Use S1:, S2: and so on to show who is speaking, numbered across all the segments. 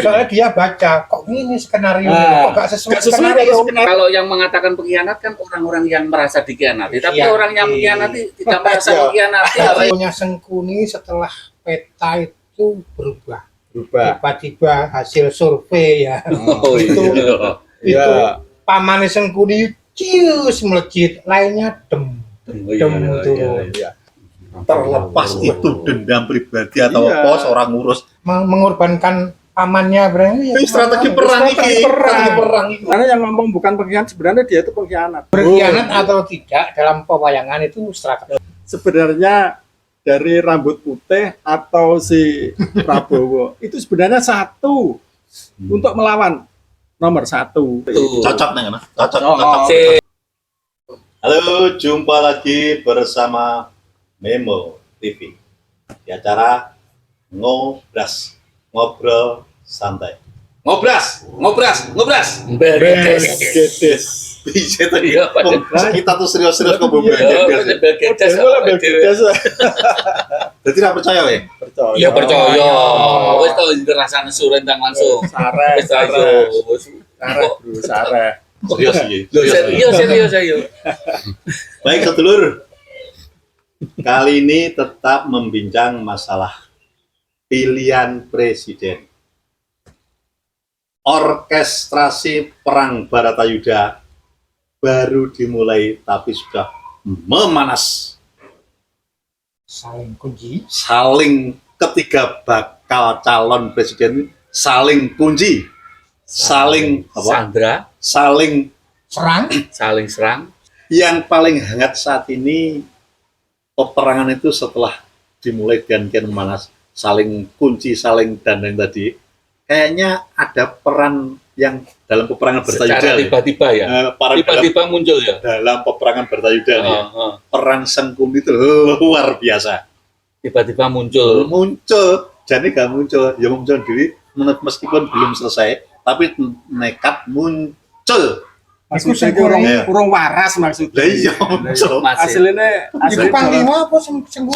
S1: Soalnya dia baca, kok ini skenario, kok gak sesuai
S2: skenario.
S3: Kalau yang mengatakan pengkhianat kan orang-orang yang merasa dikhianati, tapi
S1: Iya.
S3: orang yang mengkhianati tidak merasa mengkhianati.
S1: Punya Sengkuni setelah peta itu berubah.
S2: Berubah.
S1: Tiba-tiba hasil survei ya.
S3: Oh
S1: itu
S3: iya.
S1: itu pamane Sengkuni cius melejit, lainnya dem turun.
S2: Iya.
S4: Terlepas itu dendam pribadi atau
S2: Iya.
S4: apa seorang ngurus
S1: Mengorbankan pamannya berarti
S4: itu strategi perang ini. Strategi perang ini.
S2: Karena yang ngomong bukan pengkhianat, sebenarnya dia itu pengkhianat.
S1: berkhianat atau tidak dalam pewayangan itu strategi.
S2: Sebenarnya dari rambut putih atau si Prabowo itu sebenarnya satu untuk melawan nomor satu.
S4: Cocok nih, kan? Cocok.
S2: Oh,
S4: Cocok. Halo, jumpa lagi bersama Memo TV di acara Ngobras, ngobrol santai.
S3: Ngobras.
S2: Gedes.
S4: Bisa tuh.
S3: Iya, Pak.
S4: Kita tuh serius-serius kok
S3: Iya,
S4: bebedes. Jadi tidak percaya ya?
S2: Percaya.
S3: Iya percaya. Wis tau ngerasane surendang langsung.
S2: Sareh,
S3: Wis ayo.
S2: sareh, bro, sareh.
S4: Serius sih.
S3: Serius ayo.
S4: Baik sedulur, kali ini tetap membincang masalah pilihan presiden. Orkestrasi perang Baratayuda baru dimulai tapi sudah memanas.
S1: Saling kunci.
S4: Saling ketiga bakal calon presiden saling kunci, saling apa?
S3: Sandra,
S4: Saling
S1: Serang.
S3: saling serang.
S4: yang paling hangat saat ini peperangan itu setelah dimulai dan kian memanas, saling kunci, saling dan tadi kayaknya ada peran yang dalam peperangan
S3: Secara
S4: Baratayuda.
S3: tiba-tiba ya.
S4: Peran
S3: Tiba-tiba muncul ya.
S4: dalam peperangan Baratayuda nih, ya.
S3: Heeh.
S4: Peran Sengkuni itu luar biasa.
S3: Tiba-tiba muncul.
S4: Muncul, jadi gak muncul, ya muncul diri meskipun belum selesai, tapi nekat muncul.
S2: Maksudnya
S1: Sengkuni.
S2: urung waras maksudnya.
S4: Lah iya muncul.
S2: Hasilnya
S1: Itu panglima apa Sengkuni?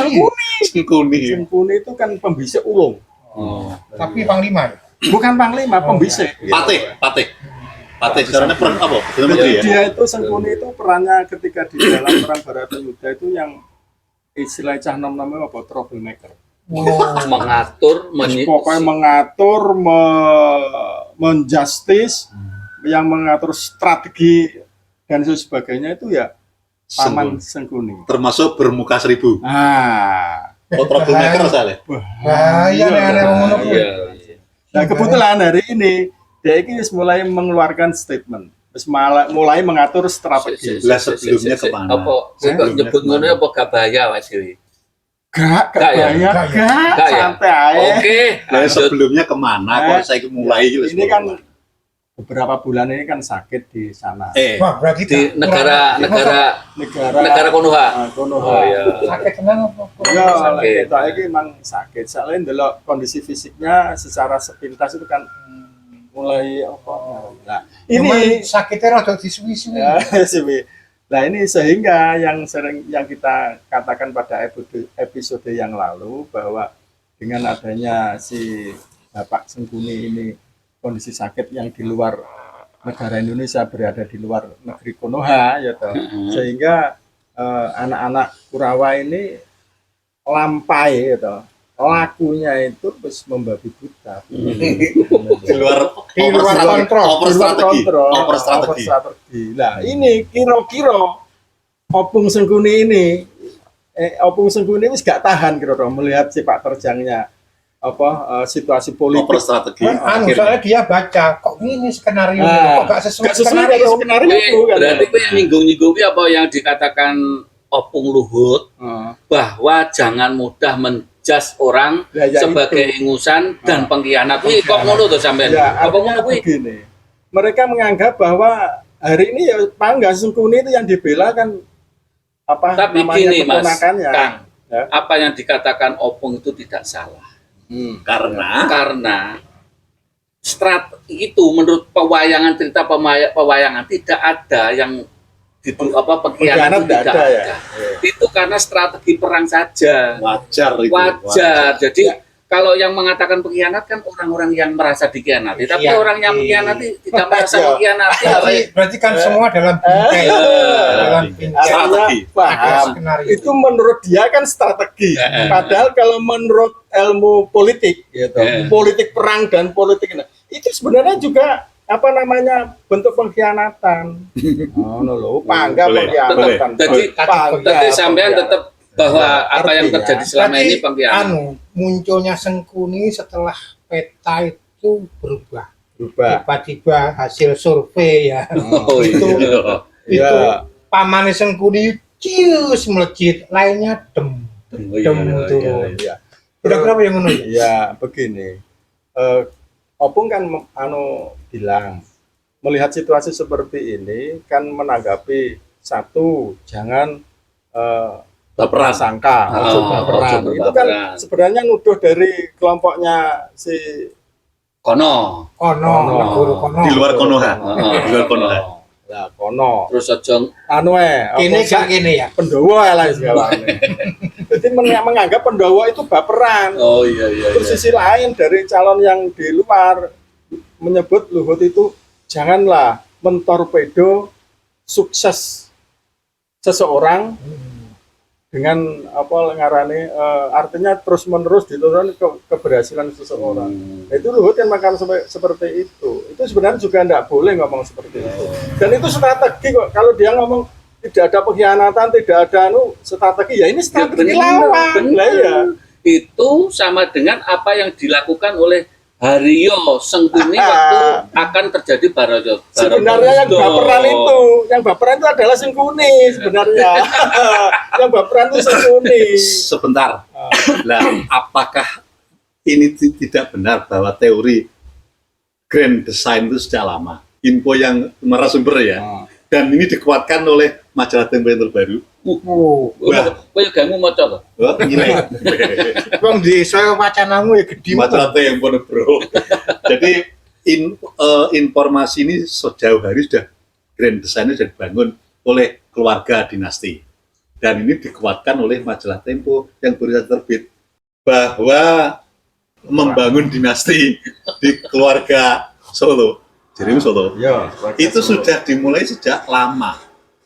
S4: Sengkuni.
S2: Sengkuni itu kan pembisik ulung.
S3: Oh.
S1: Tapi panglima ya?
S2: Bukan panglima, pembisik.
S4: Patih. Caranya peran apa? Perdana Menteri ya?
S2: Dia itu Sengkuni itu perannya ketika di dalam perang Baratayuda itu yang istilah cah nom-nomnya apa? Troublemaker.
S3: Mengatur,
S2: Pokoknya mengatur, menjustice, yang mengatur strategi dan sebagainya itu ya Paman Sengkuni.
S4: Termasuk bermuka 1000.
S2: Ah,
S4: Troublemaker misalnya.
S1: Bahaya nih ngono kuwi.
S3: Iya.
S2: nah kebetulan hari ini dia ini mulai mengeluarkan statement, mulai mengatur strategi.
S4: Lah sebelumnya kemana?
S3: Apa nyebut ngono apa gak bahaya Mas Dewi?
S2: Gak
S3: ya?
S2: banyak,
S1: Gak
S2: gak
S3: ya?
S2: santai aja.
S3: Oke,
S4: Lah
S3: lanjut.
S4: sebelumnya kemana? Kok saya mulai gitu.
S2: Ini kan beberapa bulan ini kan sakit di sana.
S1: Wah, berarti
S3: Di negara Konoha.
S2: Konoha.
S3: Oh iya.
S1: sakit tenang apa?
S2: Ya,
S3: Sakit.
S2: kita ini emang sakit. Soalnya delok kondisi fisiknya secara sepintas itu kan mulai apa? Nah,
S1: Ini
S2: ini
S1: sakitnya rada disuwi-suwi.
S2: ya, sih. Nah, ini sehingga yang kita katakan pada episode yang lalu bahwa dengan adanya si Bapak Sengkuni ini kondisi sakit yang di luar negara Indonesia, berada di luar negeri Konoha ya toh. Sehingga anak-anak Kurawa ini lampai ya toh. Lakunya itu terus membabi buta.
S4: di luar
S1: kontrol.
S4: Over strategi.
S2: Nah, ini kira-kira Opung Sengkuni ini Opung Sengkuni wis gak tahan kira-kira melihat sepak terjangnya situasi politik.
S4: Over strategi.
S1: Soalnya dia baca, kok ini skenario, kok gak sesuai
S2: Gak sesuai
S1: skenario.
S2: skenario itu kan.
S3: Berarti itu yang nyinggung-nyinggung apa yang dikatakan Opung Luhut bahwa jangan mudah menjas orang
S2: Ya, ya
S3: sebagai
S2: itu.
S3: ingusan dan pengkhianat. Wih, kok ngono tuh sampean?
S2: Ya,
S3: Apa
S2: artinya
S3: ngono kuwi?
S2: begini. Mereka menganggap bahwa hari ini ya Pangga Sengkuni itu yang dibela kan
S3: Tapi
S2: namanya
S3: gini Mas,
S2: keponakannya.
S3: Kang,
S2: Ya.
S3: apa yang dikatakan Opung itu tidak salah. Karena strategi itu menurut pewayangan cerita pewayangan tidak ada yang pengkhianat itu
S2: tidak
S3: tidak
S2: ada,
S3: ada.
S2: ya.
S3: Itu karena strategi perang saja.
S4: Wajar itu.
S3: Wajar. Jadi kalau yang mengatakan pengkhianat kan orang-orang yang merasa dikhianati, tapi
S1: Iya.
S3: orang yang mengkhianati tidak merasa
S2: Iya.
S3: mengkhianati.
S1: Berarti kan semua dalam bingkai. Dalam bingkai.
S4: Strategi.
S1: Ada
S2: Paham.
S1: skenario.
S2: Itu menurut dia kan strategi. Padahal kalau menurut ilmu politik, gitu, politik perang dan politik itu sebenarnya juga apa namanya bentuk pengkhianatan. Oh, no, lo, pangga
S4: Boleh,
S2: pengkhianatan.
S3: Jadi
S2: Pangga
S3: tapi sampean
S2: pengkhianatan.
S3: tetap bahwa apa yang
S2: Artinya,
S3: terjadi selama ini pengkhianatan.
S1: Munculnya Sengkuni setelah peta itu berubah.
S2: Berubah.
S1: Tiba-tiba hasil survei ya.
S3: Oh
S1: itu
S3: iya.
S1: itu
S2: Iya.
S1: pamane Sengkuni cius melejit, lainnya dem.
S3: Oh, iya,
S1: Dem
S3: iya,
S1: itu.
S3: iya, iya.
S2: Iya.
S1: Kira-kira apa yang ngono ya?
S2: Ya begini, Opung kan bilang melihat situasi seperti ini kan menanggapi satu jangan
S4: Baperan.
S2: sangka,
S3: Oh,
S2: baperan.
S3: ojo
S2: Itu kan
S3: baperan.
S2: sebenarnya nuduh dari kelompoknya si
S3: Kono.
S1: Kono,
S2: Kono.
S1: negoro kono.
S4: Di luar Konoha.
S3: Heeh.
S4: Di luar Konoha.
S2: ya Kono,
S3: Terus aja
S1: Kene gak kene ya.
S2: Pendowo lah segala. Jadi menganggap Pendowo itu baperan.
S3: oh iya iya.
S2: Terus
S3: iya.
S2: sisi lain dari calon yang di luar menyebut Luhut itu janganlah mentorpedo sukses seseorang dengan apa ngarane artinya terus menerus diturunkan keberhasilan seseorang. Nah, itu Luhut yang makan seperti itu. Itu sebenarnya juga tidak boleh ngomong seperti itu. Dan itu strategi kok. Kalau dia ngomong tidak ada pengkhianatan, tidak ada strategi, ya ini strategi
S3: benar,
S2: lawan.
S3: benar.
S2: Lah ya.
S3: Itu sama dengan apa yang dilakukan oleh Haryo Sengkuni waktu akan terjadi Barajo.
S2: Sebenarnya yang baperan itu adalah Sengkuni sebenarnya. Yang baperan itu Sengkuni.
S4: Sebentar. Nah, apakah ini tidak benar bahwa teori grand design itu sejak lama? Info yang narasumber ya. Dan ini dikuatkan oleh majalah Tempo yang terbaru. Wah.
S3: Kowe gamu maca to?
S4: Wah, gila.
S1: Wong desa wacanamu ya gede.
S4: Majalah Tempo bro. Jadi informasi ini sejauh hari sudah grand design sudah dibangun oleh keluarga dinasti. Dan ini dikuatkan oleh majalah Tempo yang baru saja terbit bahwa membangun dinasti di keluarga Solo, Jerimu Solo,
S2: Ya,
S4: itu sudah dimulai sejak lama,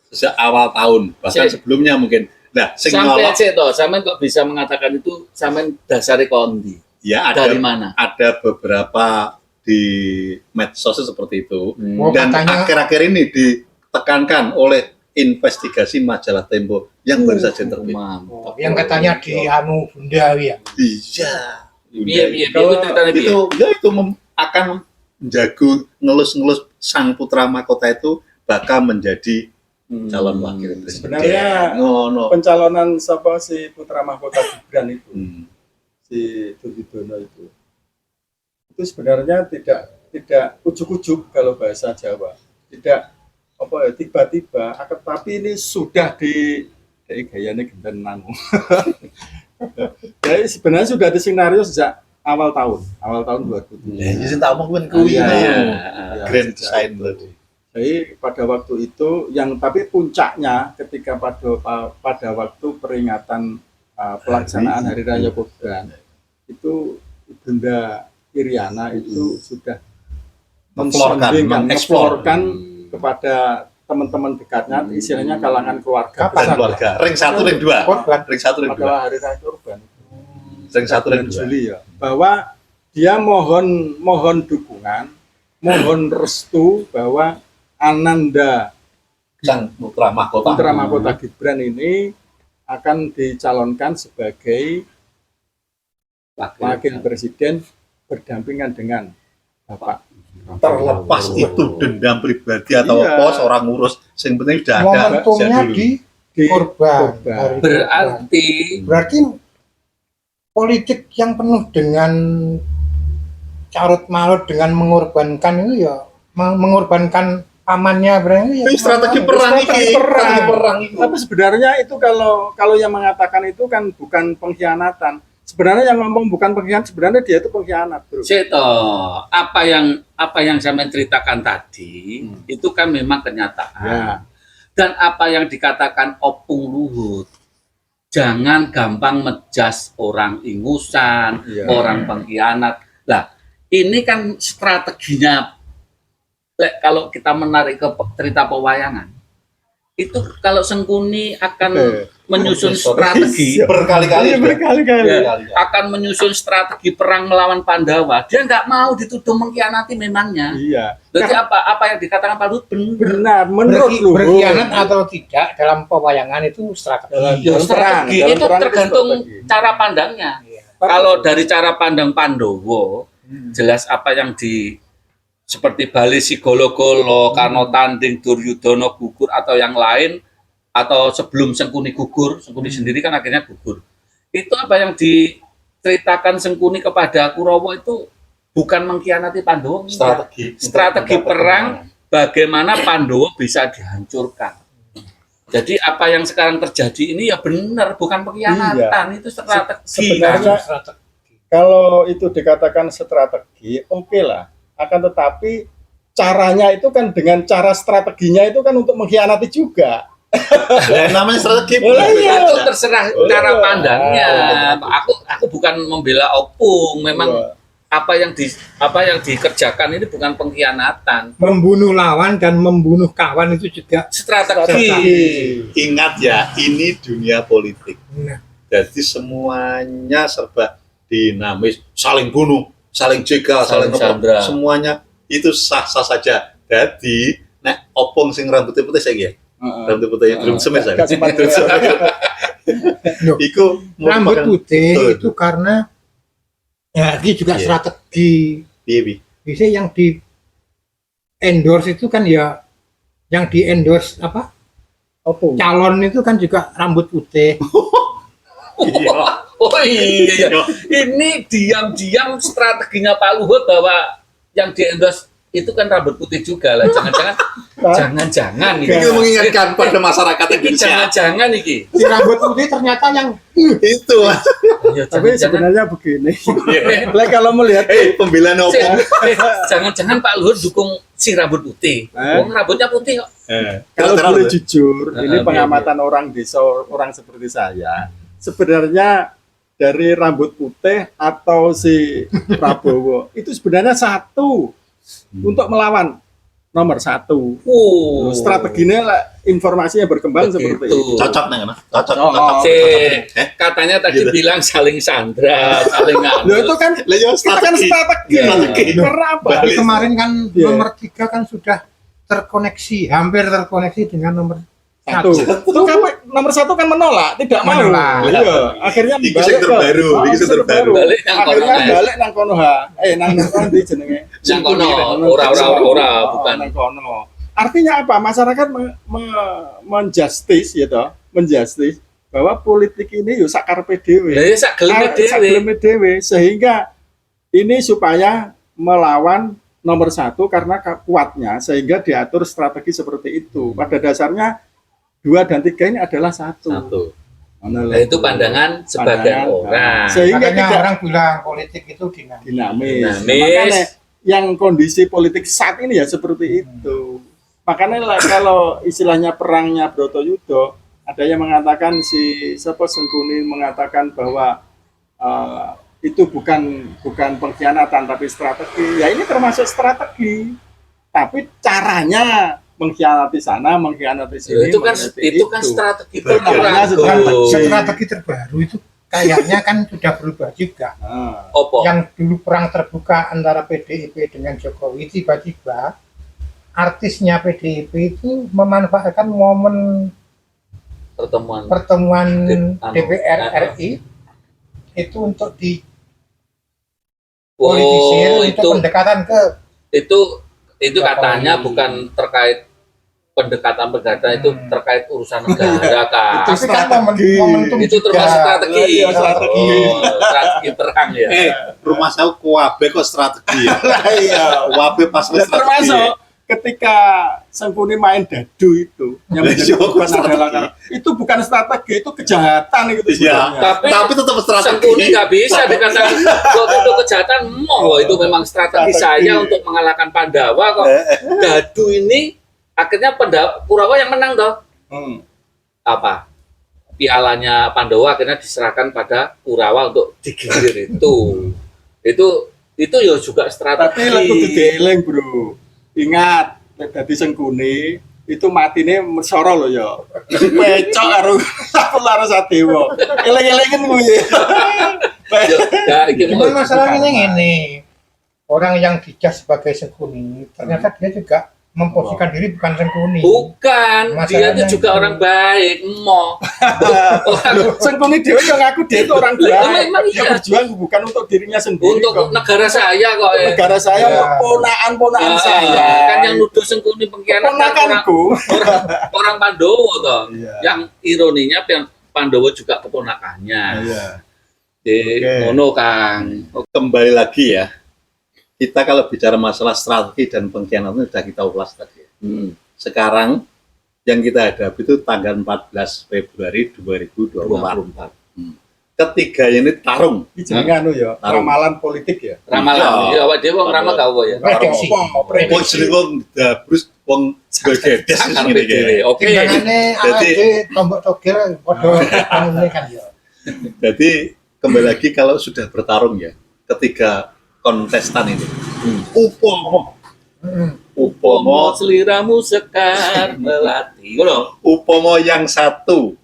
S4: sejak awal tahun, bahkan
S3: Cek.
S4: sebelumnya mungkin. Nah, sing
S3: Sampai
S4: nyolok,
S3: aja toh, sampean kok bisa mengatakan itu sampean dasare kondi.
S4: ya ada
S3: Dari mana?
S4: ada beberapa di medsos seperti itu.
S1: Oh,
S4: Dan
S1: katanya-
S4: akhir-akhir ini ditekankan oleh investigasi majalah Tempo yang baru saja terbit.
S3: Mantap.
S1: Yang katanya di anu Bunda ya.
S4: Iya.
S3: Piye
S2: Kalau
S3: itu ceritanya piye?
S4: Itu akan menjago ngelus-ngelus sang putra mahkota itu bakal menjadi calon wakil presiden.
S2: Sebenarnya
S4: ngono.
S2: pencalonan siapa si putra mahkota Gibran itu,
S4: Hmm.
S2: si Duryudono itu sebenarnya tidak ujuk-ujuk kalau bahasa Jawa, tidak apa ya tiba-tiba, tapi ini sudah dari gayanya gentenan. Jadi sebenarnya sudah di skenario sejak awal tahun 2007.
S4: Ya, jadi tak omong kuwi.
S2: Iya.
S4: Ya.
S2: Ya,
S4: Grand
S2: sejak
S4: design
S2: itu.
S4: tadi.
S2: Jadi pada waktu itu tapi puncaknya ketika pada waktu peringatan pelaksanaan Hari Raya Kurban itu Bunda Iriana itu sudah mengeksplorkan kepada teman-teman dekatnya, istilahnya kalangan keluarga
S1: Kapan?
S2: besar
S4: Keluarga. Ring 1, ring 2.
S1: Korban.
S4: Ring 1, ring 2.
S2: pada Hari Raya Kurban.
S4: Ring 1, ring 2.
S2: Juli ya, bahwa dia mohon dukungan, mohon restu bahwa Ananda
S4: Sang putra mahkota.
S2: putra mahkota Gibran ini akan dicalonkan sebagai wakil presiden berdampingan dengan Bapak.
S4: Terlepas itu dendam pribadi atau
S2: Iya.
S4: apa seorang ngurus, yang penting sudah ada
S1: Momentumnya
S4: sejak dulu.
S1: di korban.
S2: Korban.
S1: Hari
S3: Berarti
S1: Berarti politik yang penuh dengan carut marut dengan mengorbankan itu ya mengorbankan pamannya berarti ya.
S4: Itu strategi perang
S2: Strategi
S4: ini.
S2: perang.
S4: Strategi perang itu.
S2: Tapi sebenarnya itu kalau yang mengatakan itu kan bukan pengkhianatan. Sebenarnya yang ngomong bukan pengkhianat, sebenarnya dia itu pengkhianat, bro.
S3: Seto, apa yang saya menceritakan tadi itu kan memang kenyataan.
S2: Ya.
S3: Dan apa yang dikatakan Opung Luhut, jangan gampang menjas orang ingusan,
S2: Iya.
S3: orang pengkhianat. Lah, ini kan strateginya. Kalau kita menarik ke cerita pewayangan, itu kalau Sengkuni akan menyusun strategi,
S4: berkali-kali.
S2: Iya, berkali-kali.
S3: ya, akan menyusun strategi perang melawan Pandawa. Dia nggak mau dituduh mengkhianati memangnya.
S2: Iya.
S3: Jadi apa yang dikatakan Pak Luhut benar.
S2: Benar, menurut Luhut.
S1: Berkhianat atau tidak dalam pewayangan itu strategi.
S2: Dalam
S3: Ya,
S2: perang,
S3: strategi
S2: dalam
S3: itu
S2: perang
S3: tergantung
S2: strategi.
S3: cara pandangnya.
S1: Iya.
S3: Kalau dari cara pandang Pandowo, jelas apa yang seperti Bali Sigolo-golo, Karno Tanding, Duryudono gugur atau yang lain, atau sebelum Sengkuni gugur, Sengkuni sendiri kan akhirnya gugur. Itu apa yang diceritakan Sengkuni kepada Kurawa itu bukan mengkhianati Pandowo, enggak. Strategi perang bagaimana Pandowo bisa dihancurkan. Jadi apa yang sekarang terjadi ini ya benar, bukan pengkhianatan, itu strategi.
S2: Sebenarnya kalau itu dikatakan strategi, oke lah. Akan tetapi caranya itu kan dengan cara strateginya itu kan untuk mengkhianati juga.
S4: Namanya strategi.
S2: Iya.
S3: Itu terserah cara
S2: Iya.
S3: pandangnya. Aku bukan membela opung, memang
S2: Iya.
S3: apa yang dikerjakan ini bukan pengkhianatan,
S1: Membunuh lawan dan membunuh kawan itu juga.
S3: strategi.
S4: Ingat ya, ini dunia politik.
S1: Nah,
S4: Jadi semuanya serba dinamis, saling bunuh, saling jegal, saling
S3: sandra.
S4: semuanya itu sah-sah saja. Jadi, nek opong sing rambutnya putih saya ya. Rambut putih belum semen saya.
S2: Gak sempat.
S1: Loh,
S4: Iku
S1: rambut
S4: merupakan-
S1: putih
S4: Betul.
S1: itu karena ya ini juga
S4: Iya.
S1: strategi.
S4: Piye, Bi?
S1: Bisa yang di endorse itu kan ya yang di endorse apa
S2: Opung.
S1: calon itu kan juga rambut putih.
S4: Iya.
S3: Oh iya, ini diam-diam strateginya Pak Luhut bahwa yang di-endorse itu kan rambut putih juga lah. Jangan-jangan iki.
S4: Itu mengingatkan pada masyarakat
S3: Iki
S4: Indonesia.
S3: jangan-jangan iki.
S1: Si rambut putih ternyata yang
S4: Itu.
S3: Ya,
S2: Tapi
S3: jangan-jangan.
S2: sebenarnya begini.
S4: Iya.
S2: Lah kalau melihat
S4: Pembelaan opong.
S3: Jangan-jangan Pak Luhut dukung si rambut putih. Wong rambutnya putih kok.
S2: kalau
S4: Terang,
S2: boleh
S4: Bi.
S2: jujur, ini
S3: Biar,
S2: pengamatan orang desa, orang seperti saya, sebenarnya dari rambut putih atau si Prabowo itu sebenarnya satu untuk melawan nomor satu. Strateginya lah, informasinya berkembang
S3: Begitu.
S2: seperti itu.
S4: Cocok nih, kan? Cocok.
S2: Oh,
S4: Cocok.
S3: Si,
S4: Eh?
S3: katanya tadi
S4: Gitu.
S3: bilang saling sandra, saling
S2: Loh itu kan
S4: Lah yo
S2: kita kan strategi.
S4: Strategi.
S2: Karena apa?
S1: Tapi kemarin kan
S2: Iya.
S1: nomor 3 kan sudah terkoneksi, hampir terkoneksi dengan nomor
S2: Satu.
S1: 1.
S2: Itu kan nomor satu kan menolak, tidak mau.
S1: Menolak.
S2: Iya. Akhirnya
S4: Iku
S2: balik
S4: sing terbaru,
S2: ke-
S4: iku sing terbaru.
S3: Balik nang kono,
S2: Akhirnya
S3: Mas.
S2: balik nang kono ha. Nang ndi jenenge?
S3: Nang kono,
S2: Singkuni,
S3: ora,
S2: Oh,
S3: bukan.
S2: Nang kono. Artinya apa? Masyarakat menjustis ya toh, menjustis bahwa politik ini yo sak karepe dhewe.
S3: Lah ya sak geleme dhewe.
S2: Sakleme dhewe, sehingga ini supaya melawan nomor satu karena kuatnya sehingga diatur strategi seperti itu. Pada dasarnya 2 dan 3 ini adalah satu.
S3: Nah, itu pandangan sebagian orang.
S2: Sehingga
S1: Makanya
S2: tidak
S1: orang bilang politik itu dinamis.
S2: dinamis.
S3: Dinamis.
S2: Makanya yang kondisi politik saat ini ya seperti itu. Makanya kalau istilahnya perangnya Bratayuda, ada yang mengatakan si Sengkuni mengatakan bahwa itu bukan pengkhianatan tapi strategi. Ya ini termasuk strategi. Tapi caranya mengkhianati sana, mengkhianati sini.
S3: Itu kan
S2: mengkhianati
S3: strategi
S2: Bagiannya
S3: perang.
S1: Strategi terbaru itu kayaknya kan sudah berubah juga.
S2: Nah,
S3: Opo?
S1: Yang dulu perang terbuka antara PDIP dengan Jokowi, tiba-tiba artisnya PDIP itu memanfaatkan momen
S3: Pertemuan.
S1: pertemuan
S3: Anu,
S1: DPR
S3: anu.
S1: RI itu untuk dipolitisir
S3: Oh,
S1: untuk pendekatan ke
S3: itu katanya bukan terkait pendekatan itu terkait urusan negara kan.
S1: tapi kan momentum
S3: Itu
S1: juga.
S3: termasuk strategi.
S2: Iya, strategi.
S3: Oh, strategi perang ya.
S4: Rumah saya kuabe kok strategi ya.
S2: iya.
S4: Kuabe pas
S2: Ya,
S4: strategi.
S2: termasuk ketika Sengkuni main dadu itu yang menjadi
S4: Iya,
S2: korban
S4: strategi.
S2: adalah itu bukan strategi, itu kejahatan itu
S4: Iya.
S2: sebenarnya.
S4: Tapi tetap strategi.
S3: Sengkuni nggak bisa dikatakan waktu itu kejahatan. Itu memang strategi
S2: Strategi.
S3: saya untuk mengalahkan Pandawa kok. Dadu ini akhirnya Kurawa yang menang toh.
S2: Hmm.
S3: Apa? pialanya Pandawa akhirnya diserahkan pada Kurawa untuk digilir itu ya juga
S2: Tapi lek kudu
S3: strategi.
S2: dieling, Bro. Ingat, lek dadi Sengkuni itu matine mesara lho ya. Pecok karo Lara Sadewa. Eling-elingen kuwi.
S3: Ya, iki
S1: Cuman masalahnya
S2: Bukan.
S1: ini orang yang dicas sebagai Sengkuni ternyata dia juga memposisikan diri bukan Sengkuni.
S3: bukan, dia
S1: Masalahnya
S3: itu juga
S1: itu.
S3: orang baik, orang
S2: Sengkuni dhewe yang ngaku dia itu orang
S3: Lah,
S2: baik.
S3: memang
S2: Dia
S3: iya.
S2: berjuang bukan untuk dirinya sendiri.
S3: untuk
S2: kok.
S3: negara saya kok.
S2: Untuk negara saya,
S1: Ya.
S2: ponakan-ponakan
S3: Ah,
S2: saya.
S3: kan yang nuduh Sengkuni pengkhianat kan orang,
S2: Ponakanku.
S3: orang Pandowo toh.
S2: Iya.
S3: Yang ironinya Pandowo juga keponakannya.
S2: Iya.
S3: Oke, ngono Kang.
S4: Kembali lagi ya, kita kalau bicara masalah strategi dan pengkhianatan sudah kita ulas tadi. Sekarang yang kita hadapi itu tanggal 14 Februari 2024. Ketiga ini tarung.
S2: Iki jenenge anu ya,
S4: Taruh.
S2: ramalan politik ya.
S3: Ramalan, ya awak dhewe wong ramal gak apa ya.
S1: Prediksi.
S4: Wong jeneng wong dabrus wong gedes
S3: Sakar
S4: ngene iki.
S3: dhewe. Oke.
S1: Timbangannya
S4: Jadi-
S1: AAD tombok togel podo anu kan ya.
S4: Jadi kembali lagi kalau sudah bertarung ya, ketiga kontestan ini. Upomo
S3: Upomo seliramu sekar melati. Ngono.
S4: Upomo yang 1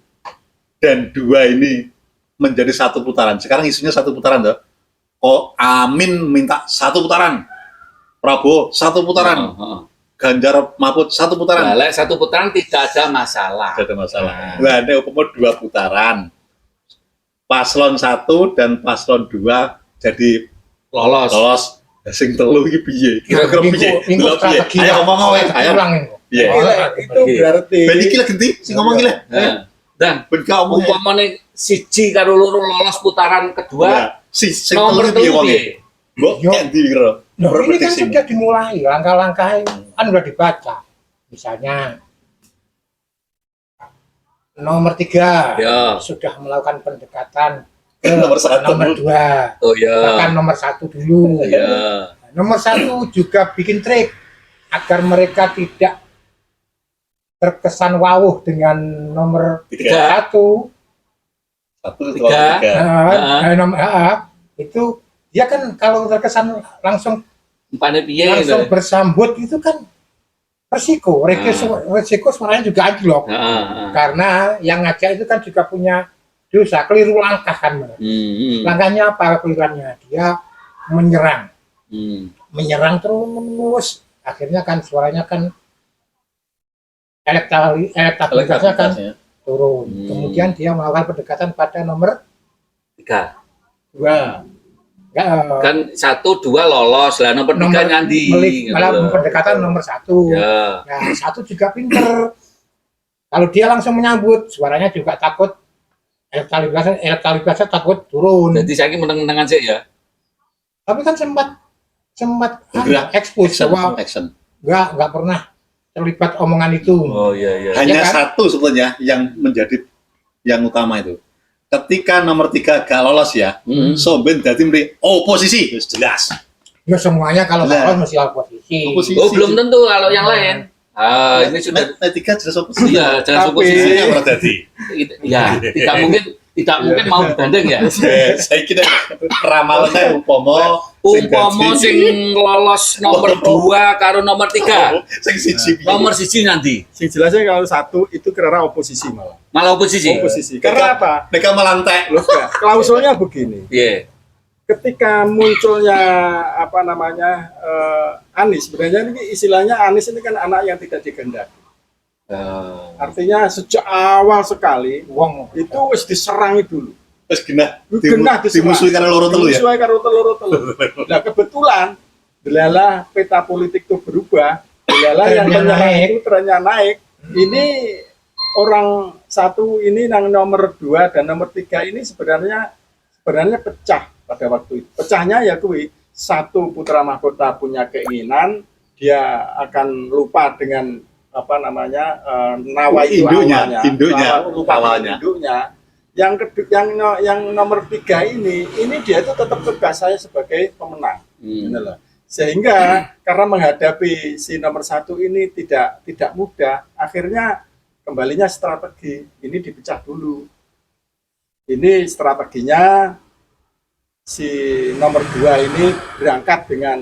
S4: dan 2 ini menjadi satu putaran. Sekarang isunya satu putaran toh. Oh, Amin minta satu putaran. Prabowo satu putaran.
S3: Heeh.
S4: Ganjar Mahfud satu putaran.
S3: Nah, lek satu putaran tidak ada masalah.
S4: Tidak ada masalah.
S3: Nah.
S4: Nah, ini umpama 2 putaran. Paslon 1 dan paslon 2 jadi
S3: Lolos.
S4: lolos. Sing telu iki piye? Kira-kira piye?
S1: Minggu
S4: Delok piye?
S1: strategi.
S4: Ayo ngomong wae, ayo.
S1: Ulang ini.
S4: Piye?
S2: Itu berarti
S4: Ben iki lek genti sing ngomong iki lek.
S3: Nah, dan
S4: Ben gak omong.
S3: umpamane siji karo loro lolos putaran kedua,
S4: Nah, sing
S3: nomor
S4: telu piye
S3: telu
S4: wonge?
S3: piye?
S4: Mbok
S1: Yo.
S4: kayak ndi kira?
S1: Loh, ini kan
S4: Berprediksi.
S1: sudah dimulai, langkah-langkah kan udah dibaca. Misalnya nomor 3
S3: Ya.
S1: sudah melakukan pendekatan ke
S4: Nomor 1.
S1: nomor 2,
S3: Oh ya.
S1: bahkan nomor 1 dulu.
S3: Ya.
S1: Nomor 1 juga bikin trik agar mereka tidak terkesan wawuh dengan nomor 1.
S4: Satu,
S3: Tiga.
S4: dua, tiga.
S1: Itu dia kan kalau terkesan langsung
S3: Umpane piye
S1: langsung
S3: gitu.
S1: bersambut itu kan resiko suaranya juga anjlok.
S3: Heeh.
S1: Karena yang ngajak itu kan juga punya dosa, keliru langkah kan. Langkahnya apa keliruannya? Dia menyerang terus, akhirnya kan suaranya kan elektabilitasnya kan turun. Kemudian dia melakukan pendekatan pada nomor
S3: 3.
S1: 2.
S3: Kan 1 2 lolos lah, nomor 3 nyandi.
S1: Malah
S3: Gitu loh.
S1: pendekatan nomor 1.
S3: Ya.
S1: Nah, 1 juga pinter. Kalau dia langsung menyambut, suaranya juga takut, elektabilitasnya takut turun.
S3: Jadi saya meneng-menengan sih ya.
S1: Tapi kan sempat
S4: Bergerak.
S1: expose bahwa
S4: Action.
S1: nggak pernah terlibat omongan itu.
S3: Oh iya iya.
S4: Hanya
S1: Ya kan?
S4: satu sebetulnya yang menjadi yang utama itu. Ketika nomor 3 gak lolos ya, Soben dadi mriki oposisi, wis jelas.
S1: Ya semuanya kalau
S4: Nah.
S1: lolos mesti oposisi.
S4: Oposisi.
S3: Oh belum tentu kalau yang lain. Ah ini sudah.
S4: Net 3 jelas oposisi.
S3: Iya jangan
S2: Tapi-
S3: suposisi.
S4: Yang ora dadi.
S3: Ya tidak mungkin mau dibanding ya.
S4: Saya kira ramalannya umpama
S3: Umpama sing lolos nomor 2 karo nomor 3.
S4: sing siji piye?
S3: Nomor 1 nanti.
S2: sing jelasnya kalau 1 itu karena oposisi malah.
S3: Malah oposisi.
S2: Oposisi. Karena apa?
S4: Mereka melantai.
S2: Loh, enggak. Klausulnya begini.
S3: Iya.
S2: Ketika munculnya apa namanya Anies, sebenarnya ini istilahnya Anies ini kan anak yang tidak dikehendaki. Artinya sejak awal sekali
S1: Wong
S2: itu wis diserangi dulu.
S4: Terus genah
S2: Genah diserang.
S4: dimusuhi karena loro telu ya.
S2: Dimusuhi karo telur-telur. Nah kebetulan delalah peta politik itu berubah, delalah yang
S1: Trennya
S2: menyerang
S1: naik.
S2: itu trennya naik. Ini orang 1 ini yang nomor 2 dan nomor 3 ini sebenarnya pecah pada waktu itu. Pecahnya ya kuwi 1 putra mahkota punya keinginan dia akan lupa dengan apa namanya nawa itu
S4: Induknya,
S2: awalnya,
S4: induknya,
S2: lupa
S4: awalnya.
S2: induknya. Yang nomor 3 ini dia itu tetap tegas saya sebagai pemenang. Gitu loh. Sehingga karena menghadapi si nomor 1 ini tidak mudah, akhirnya kembalinya strategi ini dipecah dulu. ini strateginya si nomor 2 ini berangkat dengan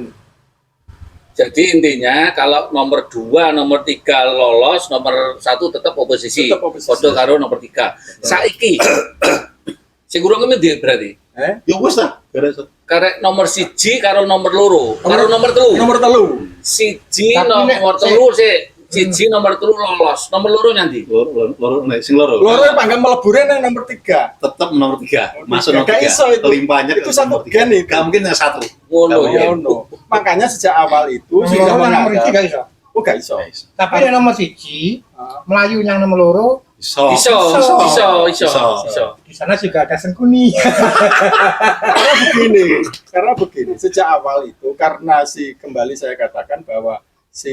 S3: Jadi intinya kalau nomor 2, nomor 3 lolos, nomor 1 tetap oposisi.
S2: Tetap oposisi.
S3: Podo karo nomor 3. Saiki sing urung ngendi berarti?
S4: Ya wis ta, beres.
S3: Karek nomor 1 karo nomor 2, karo nomor 3.
S2: nomor 3.
S3: Siji
S1: Tapi nek-
S3: nomor 3 siji nomor 3 lolos, nomor 2 nanti.
S4: Loro nek sing loro.
S2: Loro panggang melebure nang nomor 3.
S4: Tetap nomor 3. Masuk nomor
S2: Gak
S4: 3.
S2: iso itu.
S4: Limpahnya
S2: Itu
S4: ke
S2: satu
S4: nomor
S2: gen
S4: 3.
S2: itu.
S4: Gak mungkin yang 1.
S3: Ngono
S4: Oh,
S3: ya.
S2: Ngono. Makanya sejak awal itu
S1: Nomor
S2: sudah
S1: loro nomor
S2: menganggap,
S1: tiga iso.
S2: oh gak iso.
S1: Tapi yang nomor 1 Melayu yang nomor loro
S4: Iso.
S3: Iso.
S1: di sana juga ada Sengkuni.
S2: Karena begini, sejak awal itu karena kembali saya katakan bahwa si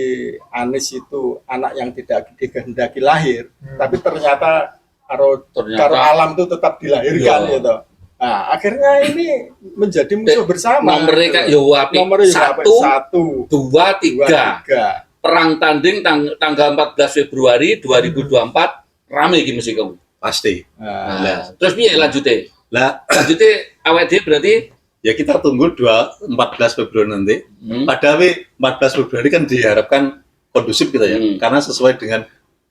S2: Anies itu anak yang tidak dikehendaki lahir, tapi ternyata karo alam itu tetap dilahirkan
S3: Iya.
S2: gitu. Nah, akhirnya ini menjadi musuh bersama.
S3: Nomornya
S2: gitu.
S3: kayak yo apik.
S2: Nomornya juga apik.
S3: 1,
S2: 1,
S3: 2,
S2: 2,
S3: 3.
S2: 3.
S3: Perang tanding tanggal 14 Februari 2024 rame iki mesti kamu.
S4: Pasti.
S2: Nah,
S3: Terus piye lanjutnya?
S4: Lah,
S3: Lanjutnya awet dhewe berarti
S4: ya kita tunggu 14 Februari nanti. Padahal 14 Februari kan diharapkan kondusif kita ya. Karena sesuai dengan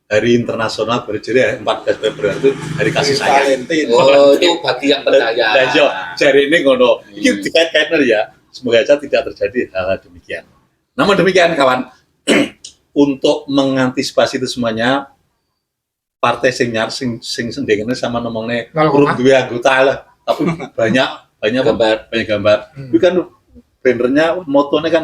S4: Hari Internasional Berjaya 14 Februari itu hari kasih sayang.
S2: Valentine.
S3: oh itu bagi yang percaya.
S4: Dan yo, jari ini ngono. Ini dikait-kaitkan ya. Semoga saja tidak terjadi hal demikian. Namun demikian kawan, untuk mengantisipasi itu semuanya, partai sing nyar sing sendengane sama ngomongnya urung duwe anggota lah, tapi banyak gambar. Itu kan bannernya motonya kan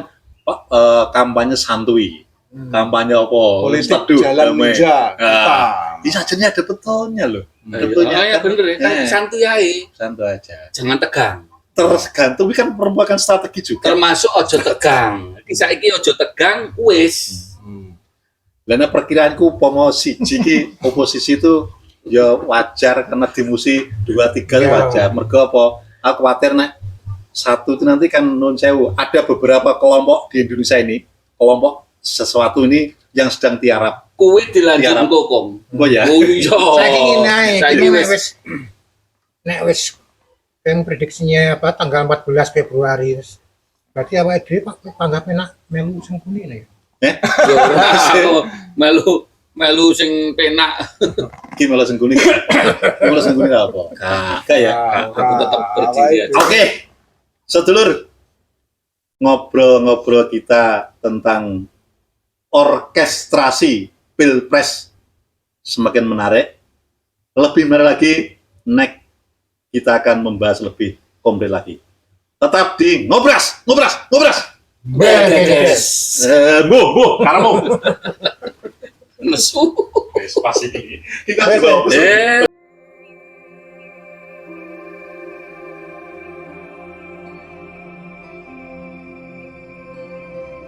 S4: kampanye santuy. Kampanye apa?
S2: Politik
S4: Teduh,
S2: jalan
S4: damai.
S2: ninja.
S4: Nah, di sajanya ada betonnya loh. Betonnya
S3: ya
S4: kan
S3: bener ya. Kan santai ae.
S4: santai aja.
S3: Jangan tegang.
S4: Tergantung kan merupakan strategi juga.
S3: Termasuk ojo tegang. Saiki ojo tegang wis.
S4: Karena perkiraanku pomo siji ki oposisi itu ya wajar karena dimusi 2-3
S1: Ya.
S4: wajar. Mergo apa? Aku khawatir nek 1 itu nanti kan nun sewu ada beberapa kelompok di Indonesia ini, kelompok sesuatu ini yang sedang tiarap.
S3: Kuwi dilanjut
S4: Tiarap.
S3: kokong.
S4: Oh ya.
S3: Oh iya.
S1: Saya ingin naik.
S3: Saiki
S1: Ini
S3: wis
S1: nek wis yang prediksinya apa tanggal 14 Februari. Berarti awake dhewe panggap enak melu Sengkuni nih.
S3: yo melu sing penak.
S4: Ki malah sengkuni. Malah sengkuni apa? Kagak ya.
S3: Aku tetap berdiri aja.
S4: Oke. Sedulur, ngobrol-ngobrol kita tentang orkestrasi Pilpres semakin menarik. Lebih menarik lagi, next kita akan membahas lebih komplit lagi. Tetap di Ngobras.
S3: Beres.
S4: Karamo.
S3: Nesu.
S4: Pasti. Kita juga.